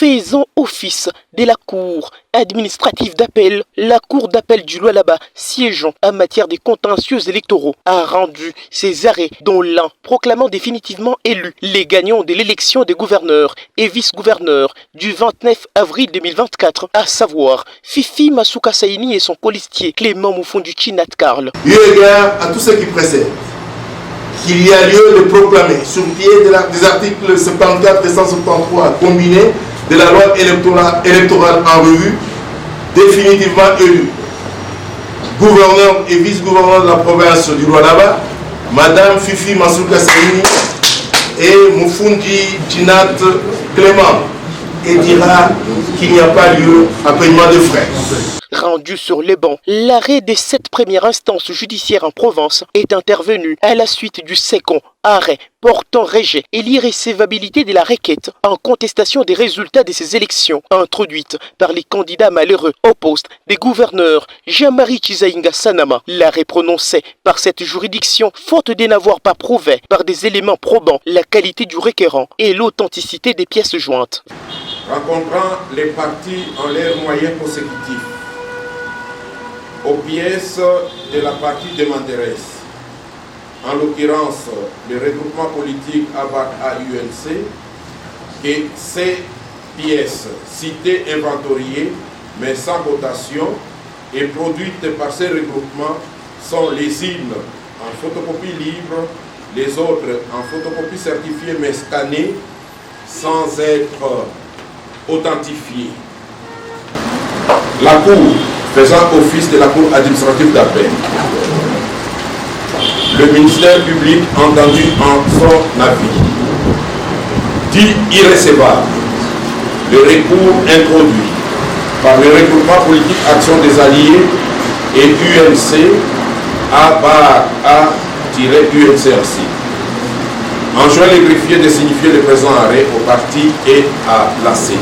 faisant office de la Cour administrative d'appel, la Cour d'appel du Lualaba, siégeant en matière de contentieux électoraux, a rendu ses arrêts, dont l'un proclamant définitivement élus les gagnants de l'élection des gouverneurs et vice-gouverneurs du 29 avril 2024, à savoir Fifi Masuka Saini et son colistier Clément Moufonduchi Nat Karl. Eu égard à tout ce qui précède, qu'il y a lieu de proclamer sur pied des articles 74 et 173 combinés de la loi électorale en revue, définitivement élus gouverneur et vice-gouverneur de la province du Lualaba, Madame Fifi Masuka Saini et Moufondi Jinat Clément, et dira qu'il n'y a pas lieu à paiement de frais. Rendu sur les bancs, l'arrêt des 7 premières instances judiciaires en Provence est intervenu à la suite du second arrêt portant rejet et l'irrécevabilité de la requête en contestation des résultats de ces élections introduites par les candidats malheureux au poste des gouverneurs Jean-Marie Chizaïnga Sanama. L'arrêt prononcé par cette juridiction, faute de n'avoir pas prouvé par des éléments probants la qualité du requérant et l'authenticité des pièces jointes. Rencontrant les partis en leurs moyens consécutifs aux pièces de la partie demanderesse, en l'occurrence le regroupement politique ABAC-AUNC, et ces pièces citées inventoriées mais sans votation et produites par ces regroupements sont les unes en photocopie libre, les autres en photocopie certifiée mais scannée sans être authentifiée. La Cour faisant office de la Cour administrative d'appel, le ministère public entendu en son avis dit irrécevable le recours introduit par le regroupement politique Action des Alliés et UNC A-UNCRC. Enjoint les greffiers de signifier le présent arrêt au parti et à la CENI.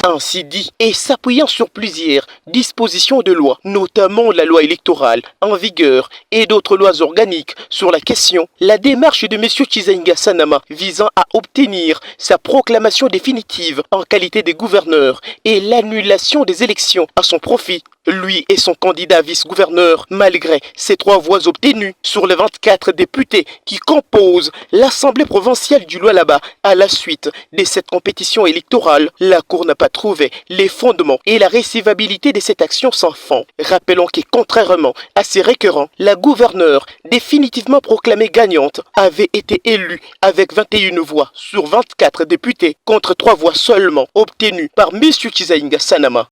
Ainsi dit, et s'appuyant sur plusieurs dispositions de loi, notamment la loi électorale en vigueur et d'autres lois organiques sur la question, la démarche de M. Chizaïnga Sanama visant à obtenir sa proclamation définitive en qualité de gouverneur et l'annulation des élections à son profit, lui et son candidat vice-gouverneur, malgré ces 3 voix obtenues sur les 24 députés qui composent l'Assemblée provinciale du Lualaba à la suite de cette compétition électorale, la Cour n'a pas trouvé les fondements et la récevabilité de cette action sans fond. Rappelons que contrairement à ces récurrents, la gouverneure définitivement proclamée gagnante avait été élue avec 21 voix sur 24 députés contre 3 voix seulement obtenues par M. Chizaïnga Sanama.